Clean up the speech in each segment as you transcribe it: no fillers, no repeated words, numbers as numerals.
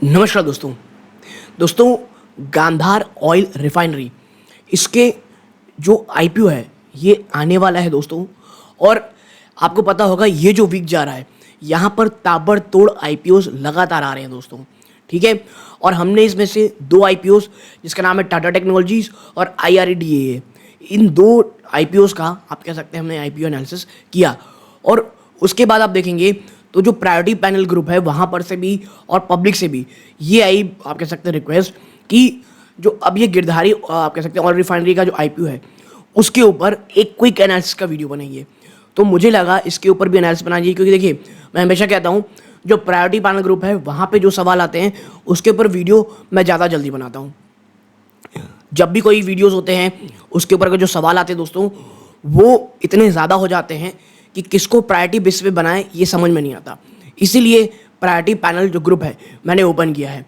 नमस्कार दोस्तों। दोस्तों, गांधार ऑयल रिफाइनरी इसके जो आईपीओ है ये आने वाला है दोस्तों। और आपको पता होगा ये जो वीक जा रहा है यहाँ पर ताबड़तोड़ आईपीओस लगातार आ रहे हैं दोस्तों। ठीक है, और हमने इसमें से दो आईपीओस जिसका नाम है टाटा टेक्नोलॉजीज और IREDA, इन दो आईपीओस का आप कह सकते हैं हमने आईपीओ एनालिसिस किया। और उसके बाद आप देखेंगे तो जो प्रायोरिटी पैनल ग्रुप है वहाँ पर से भी और पब्लिक से भी ये आई आप कह सकते हैं रिक्वेस्ट कि जो अब ये गिरधारी आप कह सकते हैं ऑयल रिफाइनरी का जो आईपीओ है उसके ऊपर एक क्विक एनालिसिस का वीडियो बनाइए। तो मुझे लगा इसके ऊपर भी एनालिसिस बना चाहिए, क्योंकि देखिए मैं हमेशा कहता हूँ जो प्रायोरिटी पैनल ग्रुप है वहाँ पे जो सवाल आते हैं उसके ऊपर वीडियो मैं ज़्यादा जल्दी बनाता हूँ। जब भी कोई वीडियोज़ होते हैं उसके ऊपर जो सवाल आते हैं दोस्तों वो इतने ज़्यादा हो जाते हैं कि किसको प्रायोरिटी बेस पे बनाएं ये समझ में नहीं आता। इसीलिए प्रायोरिटी पैनल जो ग्रुप है मैंने ओपन किया है।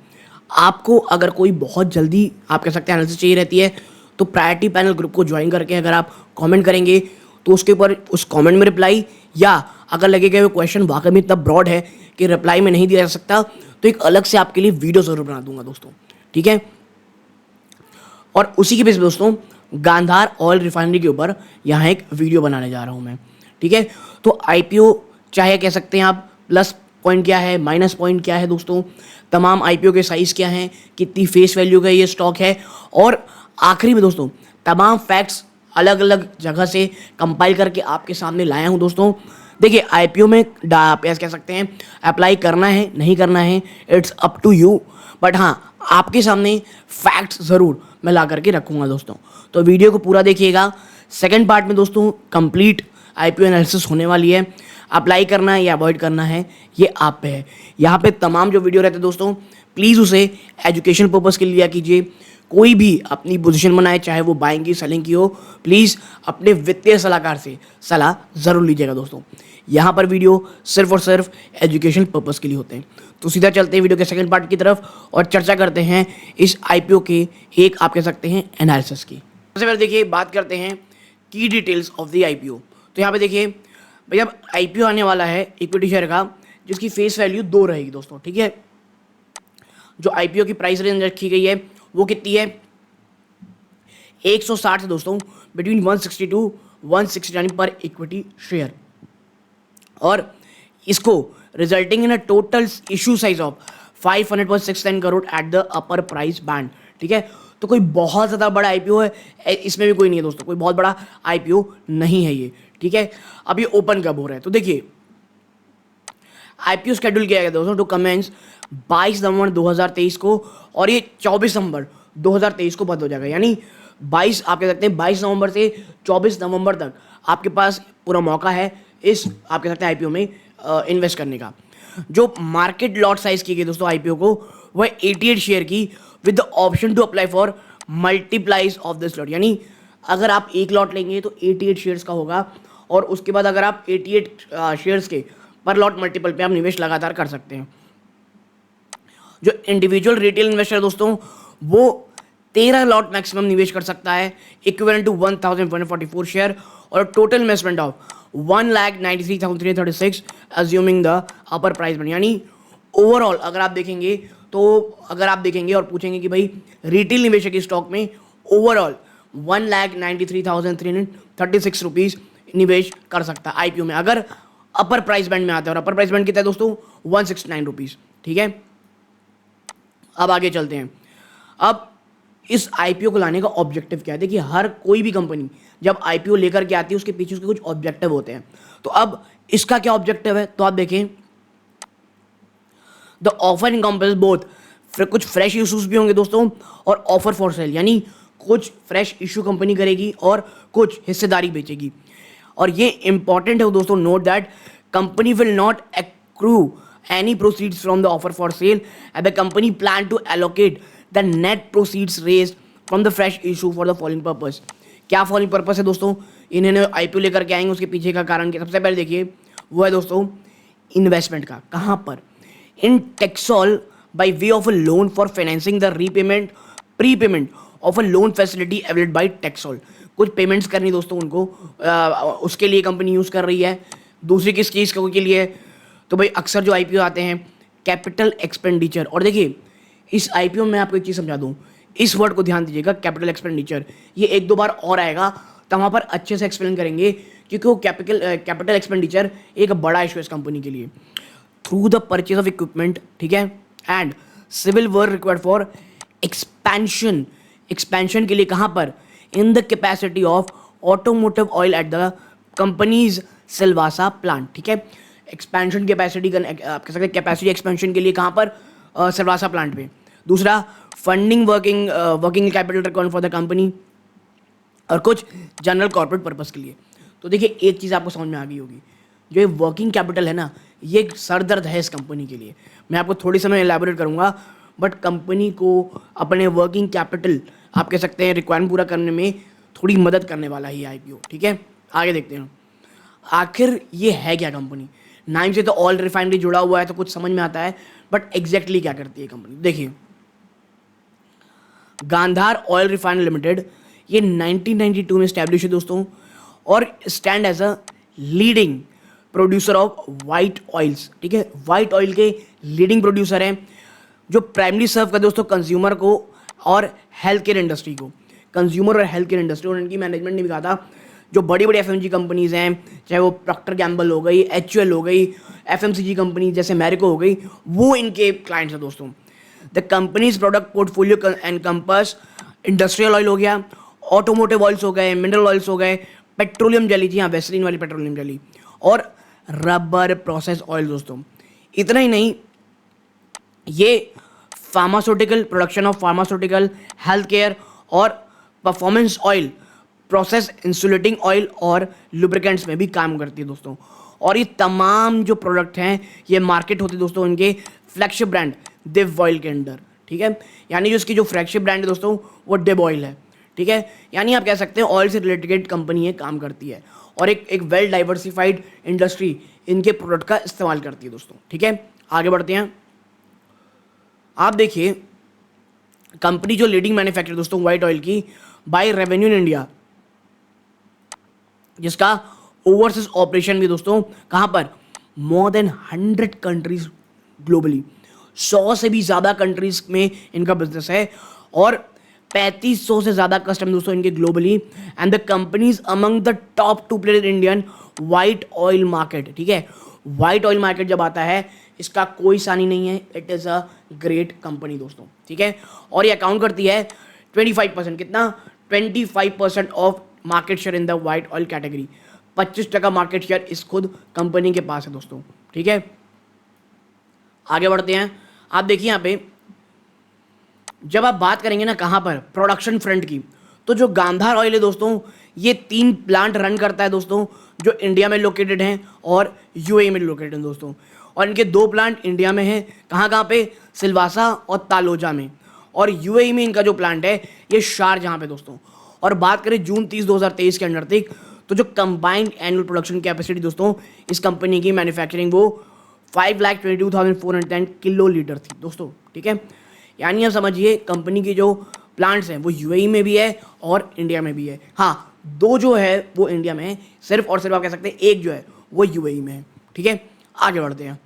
आपको अगर कोई बहुत जल्दी आप कह सकते हैं एनालिसिस चाहिए रहती है तो प्रायोरिटी पैनल ग्रुप को ज्वाइन करके अगर आप कमेंट करेंगे तो उसके ऊपर उस कमेंट में रिप्लाई, या अगर लगेगा वो क्वेश्चन वाकई में इतना ब्रॉड है कि रिप्लाई में नहीं दिया जा सकता तो एक अलग से आपके लिए वीडियो ज़रूर बना दूंगा दोस्तों। ठीक है, और उसी के बेस पे दोस्तों गांधार ऑयल रिफाइनरी के ऊपर यहाँ एक वीडियो बनाने जा रहा हूँ मैं। ठीक है, तो आईपीओ चाहे कह सकते हैं आप प्लस पॉइंट क्या है, माइनस पॉइंट क्या है दोस्तों, तमाम आईपीओ के साइज़ क्या हैं, कितनी फेस वैल्यू का ये स्टॉक है, और आखिरी में दोस्तों तमाम फैक्ट्स अलग अलग जगह से कंपाइल करके आपके सामने लाया हूँ दोस्तों। देखिए आईपीओ में आप कह सकते हैं अप्लाई करना है नहीं करना है it's up to you, but हाँ आपके सामने फैक्ट्स ज़रूर मैं ला करके रखूँगा दोस्तों। तो वीडियो को पूरा देखिएगा। सेकंड पार्ट में दोस्तों कंप्लीट आईपीओ एनालिसिस होने वाली है। अप्लाई करना है या अवॉइड करना है ये आप पे है। यहाँ पे तमाम जो वीडियो रहते हैं दोस्तों प्लीज़ उसे एजुकेशन पर्पज़ के लिए लिया कीजिए। कोई भी अपनी पोजीशन बनाए चाहे वो बाइंग की सेलिंग की हो, प्लीज़ अपने वित्तीय सलाहकार से सलाह ज़रूर लीजिएगा दोस्तों। यहाँ पर वीडियो सिर्फ और सिर्फ एजुकेशन पर्पज़ के लिए होते हैं। तो सीधा चलते हैं वीडियो के सेकंड पार्ट की तरफ और चर्चा करते हैं इस आईपीओ के एक आप कह सकते हैं एनालिसिस की। सबसे पहले देखिए बात करते हैं की डिटेल्स ऑफ द आईपीओ। तो यहाँ पे देखिए भाई अब आईपीओ आने वाला है इक्विटी शेयर का जिसकी फेस वैल्यू 2 रहेगी दोस्तों। ठीक है, जो आईपीओ की प्राइस रेंज रखी गई है वो कितनी है 160 से दोस्तों बिटवीन 160 टू 169 पर इक्विटी शेयर, और इसको resulting in a total issue size of 500.69 crore at the upper price band. ठीक है, तो कोई बहुत ज़्यादा बड़ा आईपीओ है इसमें भी कोई नहीं है दोस्तों, कोई बहुत बड़ा आईपीओ नहीं है ये। ठीक है, अब ये ओपन कब हो रहा है तो देखिए आईपीओ शेड्यूल किया गया दोस्तों टू कमेंस 22 नवंबर 2023 को, और ये 24 नवंबर 2023 को बंद हो जाएगा। यानी 22 आप कह सकते हैं 22 नवंबर से 24 नवंबर तक आपके पास पूरा मौका है इस आप कह सकते हैं आईपीओ में इन्वेस्ट करने का। जो मार्केट लॉट साइज की गई दोस्तों आईपीओ को वह 88 शेयर की with the option to apply for multiples of this lot. यानी अगर आप एक लॉट लेंगे तो 88 शेयर्स का होगा, और उसके बाद अगर आप 88 शेयर्स के पर लॉट मल्टीपल पे आप निवेश लगातार कर सकते हैं। जो इंडिविजुअल रिटेल इन्वेस्टर दोस्तों वो 13 लॉट मैक्सिमम निवेश कर सकता है इक्विवेलेंट टू 1144 शेयर, और total investment of 1,93,336 assuming the upper price band. यानी ओवरऑल अगर आप देखेंगे और पूछेंगे कि भाई रिटेल निवेशक के स्टॉक में ओवरऑल 1,93,336 रुपीज़ निवेश कर सकता है आईपीओ में अगर अपर प्राइस बैंड में आता है, और अपर प्राइस बैंड कितना है दोस्तों 169 रुपीज़। ठीक है, अब आगे चलते हैं। अब इस आईपीओ को लाने का ऑब्जेक्टिव क्या है। देखिए हर कोई भी कंपनी जब आईपीओ लेकर के आती है उसके पीछे उसके कुछ ऑब्जेक्टिव होते हैं। तो अब इसका क्या ऑब्जेक्टिव है तो आप देखें द ऑफर इनकम्प्रेस बोथ, फिर कुछ फ्रेश इशूज भी होंगे दोस्तों और ऑफर फॉर सेल, यानी कुछ फ्रेश इशू कंपनी करेगी और कुछ हिस्सेदारी बेचेगी। और ये इंपॉर्टेंट है दोस्तों, note that company will not accrue any proceeds from the offer for sale and the company plan to allocate the net proceeds raised from the fresh issue for the following purpose। क्या following purpose है दोस्तों, इन्होंने IPO लेकर के आएंगे उसके पीछे का कारण क्या। सबसे पहले देखिए वो है दोस्तों इन्वेस्टमेंट का, कहाँ पर in Texol by way of a loan for financing the repayment prepayment of a loan facility available by Texol. कुछ पेमेंट्स करनी दोस्तों उनको उसके लिए कंपनी यूज़ कर रही है। दूसरी किस चीज़ के लिए, तो भाई अक्सर जो आईपीओ आते हैं कैपिटल एक्सपेंडिचर। और देखिए इस आईपीओ में आपको एक चीज़ समझा दूं, इस वर्ड को ध्यान दीजिएगा, कैपिटल एक्सपेंडिचर। ये एक दो बार और आएगा तो वहाँ पर अच्छे से एक्सप्लेन करेंगे, क्योंकि वो कैपिटल एक्सपेंडिचर एक बड़ा इशू है इस कंपनी के लिए। Through the purchase of equipment, ठीक है, and civil work required for expansion, expansion के लिए कहाँ पर, in the capacity of automotive oil at the company's Silvassa plant, ठीक है। एक्सपेंशन कैपेसिटी आप कह सकते हैं कैपेसिटी एक्सपेंशन के लिए कहाँ पर, सिलवासा प्लांट पे। दूसरा funding working capital required for the company, और कुछ जनरल कॉर्पोरेट पर्पस के लिए। तो देखिए एक चीज़ आपको समझ में आ गई होगी, जो ये वर्किंग कैपिटल है ना, ये एक सरदर्द है इस कंपनी के लिए। मैं आपको थोड़ी समय एलैबोरेट करूंगा, बट कंपनी को अपने वर्किंग कैपिटल आप कह सकते हैं रिक्वायरमेंट पूरा करने में थोड़ी मदद करने वाला ही आईपीओ, ठीक है। आगे देखते हैं आखिर ये है क्या कंपनी। नाम से तो ऑयल रिफाइनरी जुड़ा हुआ है तो कुछ समझ में आता है, बट एग्जैक्टली क्या करती है कंपनी। देखिए गांधार ऑयल रिफाइनरी लिमिटेड, ये 1992 में स्टैब्लिश है दोस्तों, और stand as a leading producer of white oils, ठीक है। वाइट ऑयल के लीडिंग प्रोड्यूसर हैं, जो प्राइमरी सर्व कर दोस्तों कंज्यूमर को और हेल्थ केयर इंडस्ट्री को। कंज्यूमर और हेल्थ केयर इंडस्ट्री, और इनकी मैनेजमेंट ने भी कहा था जो बड़ी बड़ी एफएमजी कंपनीज हैं, चाहे वो प्रॉक्टर गैम्बल हो गई, एचयूएल हो गई, एफएमसीजी कंपनी जैसे मैरिको हो गई, वो इनके क्लाइंट्स हैं दोस्तों। The companies product portfolio encompass industrial oil हो गया, ऑटोमोटिव ऑयल्स हो गए, मिनरल ऑयल्स हो गए, पेट्रोलियम जेली, जी हाँ वेस्लिन वाली पेट्रोलियम जेली, और रबर प्रोसेस ऑयल दोस्तों। इतना ही नहीं, ये pharmaceutical production of pharmaceutical, health care और performance oil, process insulating oil और लुब्रिकेंट्स में भी काम करती है दोस्तों। और ये तमाम जो प्रोडक्ट हैं ये मार्केट होती है दोस्तों इनके फ्लैगशिप ब्रांड दिव ऑयल के अंडर, ठीक है। यानी जो इसकी जो फ्लैगशिप ब्रांड है दोस्तों वो दिव ऑयल है, ठीक है। यानी आप कह सकते हैं ऑयल से रिलेटेड कंपनी है, काम करती है, और एक वेल डाइवर्सिफाइड इंडस्ट्री इनके प्रोडक्ट का इस्तेमाल करती है दोस्तों, ठीक है। आगे बढ़ते हैं। आप देखिए कंपनी जो लीडिंग मैन्युफैक्चरर दोस्तों वाइट ऑयल की बाय रेवेन्यू इन इंडिया, जिसका ओवरसीज ऑपरेशन भी दोस्तों कहां पर, मोर देन 100 कंट्रीज ग्लोबली, 100 से भी ज्यादा कंट्रीज में इनका बिजनेस है, और 3500 से ज्यादा कस्टमर दोस्तों इनके globally, and the companies among the top 2 player in Indian white oil market, ठीक है। वाइट ऑयल मार्केट जब आता है इसका कोई सानी नहीं है, it is a great company दोस्तों, ठीक है। और ये अकाउंट करती है 25%, कितना, 25% of market share in the white oil category. 25% market share इस खुद कंपनी के पास है दोस्तों, ठीक है। आगे बढ़ते हैं। आप देखिए यहाँ पे जब आप बात करेंगे ना कहाँ पर, प्रोडक्शन फ्रंट की, तो जो गांधार ऑयल है दोस्तों ये 3 प्लांट रन करता है दोस्तों, जो इंडिया में लोकेटेड हैं और यूएई में लोकेटेड हैं दोस्तों। और इनके 2 प्लांट इंडिया में हैं, कहाँ कहाँ पे, सिलवासा और तालोजा में, और यूएई में इनका जो प्लांट है ये शारजाह पे दोस्तों। और बात करें जून 30 2023 के अंडर तक, तो जो कंबाइंड एनुअल प्रोडक्शन कैपेसिटी दोस्तों इस कंपनी की मैन्युफैक्चरिंग वो 5,22,410 किलो लीटर थी दोस्तों, ठीक है। यानी आप समझिए कंपनी की जो प्लांट्स हैं वो यूएई में भी है और इंडिया में भी है। हाँ 2 जो है वो इंडिया में है सिर्फ और सिर्फ, आप कह सकते हैं 1 जो है वो यूएई में है, ठीक है। आगे बढ़ते हैं।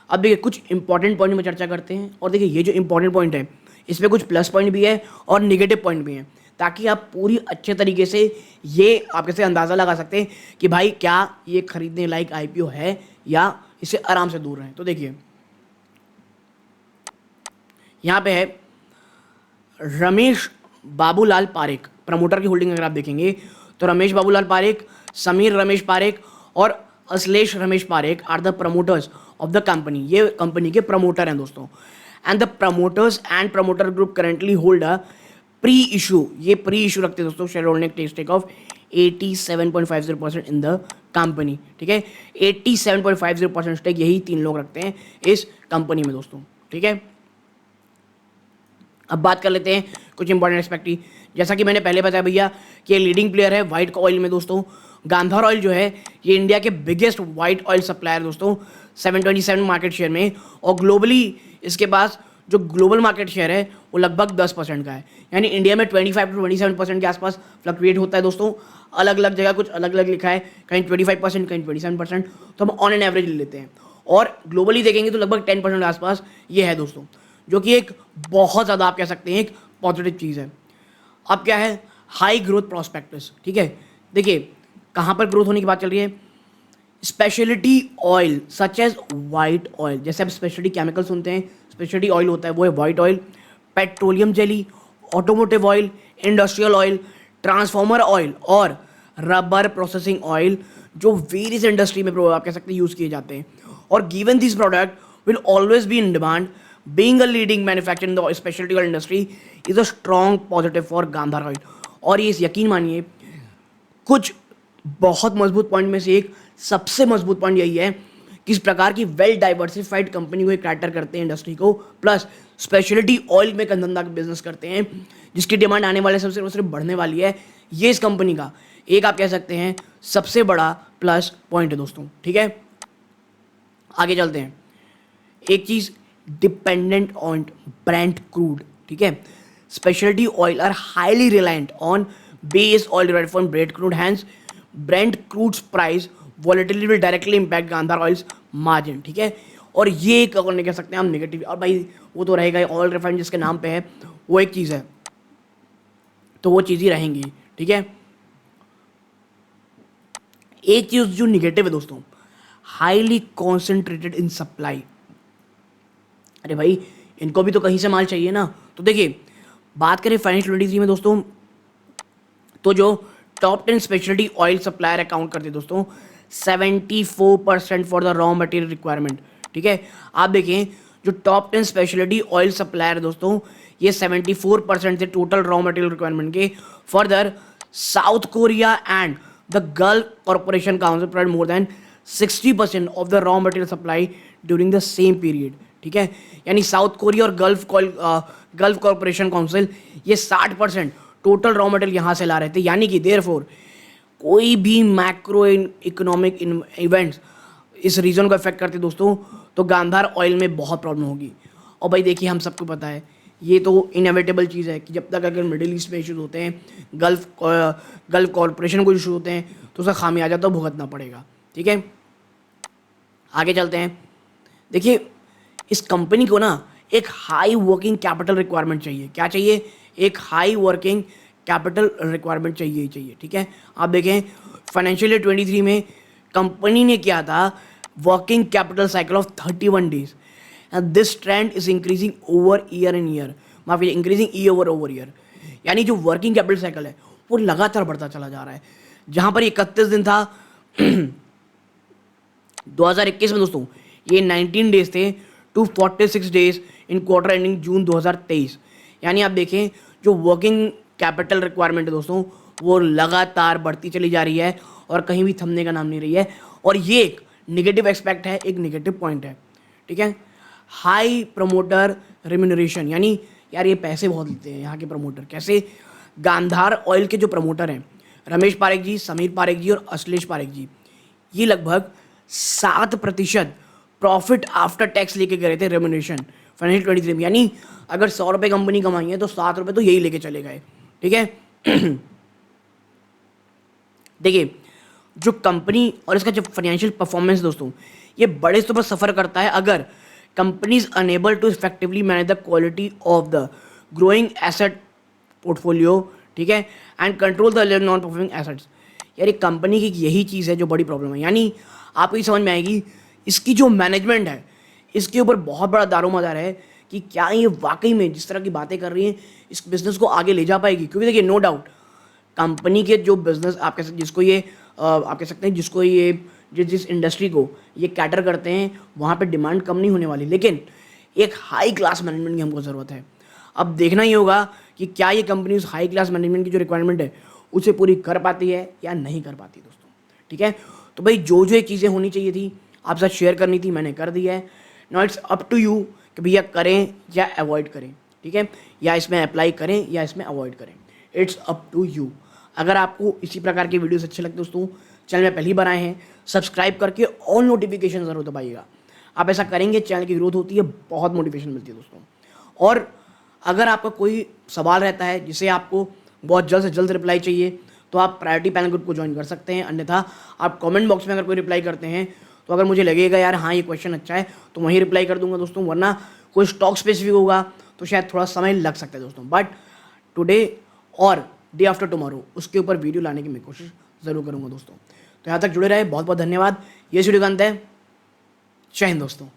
अब देखिए कुछ इंपॉर्टेंट पॉइंट में चर्चा करते हैं, और देखिए ये जो इंपॉर्टेंट पॉइंट है इसमें कुछ प्लस पॉइंट भी है और निगेटिव पॉइंट भी है, ताकि आप पूरी अच्छे तरीके से ये आप कैसे अंदाज़ा लगा सकते हैं कि भाई क्या ये खरीदने लायक आईपीओ है या इसे आराम से दूर रहें। तो देखिए यहाँ पे है रमेश बाबूलाल पारेख, प्रमोटर की होल्डिंग अगर आप देखेंगे तो रमेश बाबूलाल पारेख, समीर रमेश पारेख और Ashlesh Ramesh Parekh are the promoters of the company. ये कंपनी के प्रमोटर हैं दोस्तों। And the promoters and promoter group currently hold a pre issue, ये प्री इशू रखते हैं दोस्तों share holding stake of 87.50% in the company, ठीक है। 87.50% स्टेक यही 3 लोग रखते हैं इस कंपनी में दोस्तों, ठीक है। अब बात कर लेते हैं कुछ इंपॉर्टेंट एस्पेक्ट की। जैसा कि मैंने पहले बताया भैया कि ये लीडिंग प्लेयर है वाइट ऑयल में दोस्तों। गांधार ऑयल जो है ये इंडिया के बिगेस्ट वाइट ऑयल सप्लायर दोस्तों, 727 मार्केट शेयर में, और ग्लोबली इसके पास जो ग्लोबल मार्केट शेयर है वो लगभग 10% का है। यानी इंडिया में 25 to 27% के आसपास फ्लक्चुएट होता है दोस्तों। अलग अलग जगह कुछ अलग अलग लिखा है, कहीं 25%, कहीं 27%, तो हम ऑन एन एवरेज ले लेते हैं। और ग्लोबली देखेंगे तो लगभग 10% के आसपास ये है दोस्तों, जो कि एक बहुत ज़्यादा आप कह सकते हैं एक पॉजिटिव चीज़ है। अब क्या है, हाई ग्रोथ प्रोस्पेक्टस, ठीक है। देखिए कहाँ पर ग्रोथ होने की बात चल रही है, speciality oil such as white oil, जैसे आप स्पेशलिटी केमिकल सुनते हैं, स्पेशलिटी ऑयल होता है वो है white oil, petroleum jelly, automotive oil, industrial oil, transformer oil और रबर प्रोसेसिंग ऑयल, जो वेरियस इंडस्ट्री में आप कह सकते हैं यूज़ किए जाते हैं। और given this product will always be in demand, being a leading manufacture in the speciality oil industry is a strong positive for Gandhar oil. और ये यकीन मानिए कुछ बहुत मजबूत पॉइंट में से एक सबसे मजबूत पॉइंट यही है कि इस प्रकार की वेल डाइवर्सिफाइड कंपनी को कैटर करते हैं इंडस्ट्री को, प्लस स्पेशलिटी ऑयल में धंधा बिजनेस करते हैं जिसकी डिमांड आने वाले सबसे सिर्फ बढ़ने वाली है। ये इस कंपनी का एक आप कह सकते हैं सबसे बड़ा प्लस पॉइंट है दोस्तों, ठीक है। आगे चलते हैं। एक चीज डिपेंडेंट ऑन ब्रेंट क्रूड, ठीक है। Speciality oil are highly reliant on base oil derived from Brent crude, hence Brent crude's price volatility will directly impact Gandhar oils margin, ठीक है। और ये एक अगर नहीं कह सकते हैं हम नेगेटिव, और भाई वो तो रहेगा ऑयल रिफाइंड जिसके नाम पे है वो एक चीज़ है, तो वो चीज़ ही रहेंगी, ठीक है। एक चीज़ जो निगेटिव है दोस्तों, हाईली कॉन्सेंट्रेटेड इन सप्लाई। अरे भाई इनको भी तो कहीं से माल चाहिए ना। तो देखिए बात करें फाइनेंशियल 23 में दोस्तों, तो जो top 10 speciality oil supplier account करते हैं दोस्तों 74% for the raw material requirement, ठीक है। आप देखें जो टॉप 10 स्पेशलिटी ऑयल सप्लायर है दोस्तों, ये 74% थे टोटल रॉ मटेरियल रिक्वायरमेंट के। Further south Korea and the gulf corporation council provide more than 60% of the raw material supply during the same period, ठीक है। यानी साउथ कोरिया और गल्फ कॉर्पोरेशन काउंसिल ये 60% टोटल रॉ मटेरियल यहाँ से ला रहे थे। यानी कि देयरफॉर कोई भी मैक्रो इकोनॉमिक इवेंट्स इस रीजन को अफेक्ट करते दोस्तों, तो गांधार ऑयल में बहुत प्रॉब्लम होगी। और भाई देखिए हम सबको पता है ये तो इनएविटेबल चीज़ है कि जब तक अगर मिडिल ईस्ट में इशूज़ होते हैं, गल्फ कॉर्पोरेशन को इशू होते हैं, तो उसका खामियाजा तो भुगतना पड़ेगा, ठीक है। आगे चलते हैं। देखिए इस कंपनी को ना एक हाई वर्किंग कैपिटल रिक्वायरमेंट चाहिए। क्या चाहिए? एक हाई वर्किंग कैपिटल रिक्वायरमेंट चाहिए ही चाहिए, ठीक है। आप देखें फाइनेंशियल ईयर 23 में कंपनी ने किया था working capital cycle of 31 days and this trend is increasing over year in year, माफी इंक्रीजिंग ईयर ओवर ईयर। यानी जो वर्किंग कैपिटल साइकिल है वो लगातार बढ़ता चला जा रहा है। जहां पर 31 दिन था 2021 में दोस्तों, ये 19 डेज थे to 46 days in quarter ending June 2023। यानी आप देखें जो वर्किंग कैपिटल रिक्वायरमेंट है दोस्तों वो लगातार बढ़ती चली जा रही है और कहीं भी थमने का नाम नहीं रही है। और ये एक निगेटिव एस्पेक्ट है, एक निगेटिव पॉइंट है, ठीक है। हाई प्रमोटर रिम्यूनरेशन, यानी यार ये पैसे बहुत लेते हैं यहाँ के प्रमोटर। कैसे? गांधार ऑयल के जो प्रमोटर हैं रमेश पारेख जी, समीर पारेख जी और अश्लेष पारेख जी, ये लगभग 7% प्रॉफिट आफ्टर टैक्स लेके गए थे रेम्यूनरेशन फाइनेंशियल 23 में। यानी अगर 100 रुपये कंपनी कमाई है तो 7 रुपये तो यही लेके चले गए, ठीक है। देखिए जो कंपनी और इसका जो फाइनेंशियल परफॉर्मेंस दोस्तों ये बड़े स्तर पर सफ़र करता है अगर company is unable to effectively manage the quality of the growing asset portfolio, ठीक है, and control the non performing assets. यार एक कंपनी की यही चीज़ है जो बड़ी प्रॉब्लम है। यानी आपको ये समझ में आएगी इसकी जो मैनेजमेंट है इसके ऊपर बहुत बड़ा दारोमदार है कि क्या ये वाकई में जिस तरह की बातें कर रही हैं इस बिज़नेस को आगे ले जा पाएगी। क्योंकि देखिए नो डाउट कंपनी के जो बिज़नेस आप कह सकते जिसको ये आप कह सकते हैं जिसको ये जिस इंडस्ट्री को ये कैटर करते हैं वहाँ पे डिमांड कम नहीं होने वाली, लेकिन एक हाई क्लास मैनेजमेंट की हमको ज़रूरत है। अब देखना ही होगा कि क्या ये कंपनी उस हाई क्लास मैनेजमेंट की जो रिक्वायरमेंट है उसे पूरी कर पाती है या नहीं कर पाती दोस्तों, ठीक है। तो भाई जो जो चीज़ें होनी चाहिए थी आप साथ शेयर करनी थी मैंने कर दिया है। Now it's up to you कि भैया करें या अवॉइड करें, ठीक है, या इसमें अप्लाई करें या इसमें अवॉइड करें। It's up to you. अगर आपको इसी प्रकार के वीडियोस अच्छे लगते दोस्तों, चैनल में पहली बार आए हैं सब्सक्राइब करके ऑल नोटिफिकेशन ज़रूर दबाइएगा। आप ऐसा करेंगे चैनल की ग्रोथ होती है, बहुत मोटिवेशन मिलती है दोस्तों। और अगर आपका कोई सवाल रहता है जिसे आपको बहुत जल्द से जल्द रिप्लाई चाहिए तो आप प्रायोरिटी पैनल ग्रुप को ज्वाइन कर सकते हैं। अन्यथा आप कमेंट बॉक्स में अगर कोई रिप्लाई करते हैं तो अगर मुझे लगेगा यार हाँ ये क्वेश्चन अच्छा है तो वहीं रिप्लाई कर दूंगा दोस्तों, वरना कोई स्टॉक स्पेसिफिक होगा तो शायद थोड़ा समय लग सकता है दोस्तों। बट टुडे और डे आफ्टर टुमारो उसके ऊपर वीडियो लाने की मैं कोशिश ज़रूर करूँगा दोस्तों। तो यहाँ तक जुड़े रहे, बहुत बहुत धन्यवाद। ये वीडियो का अंत है। जय हिंद दोस्तों।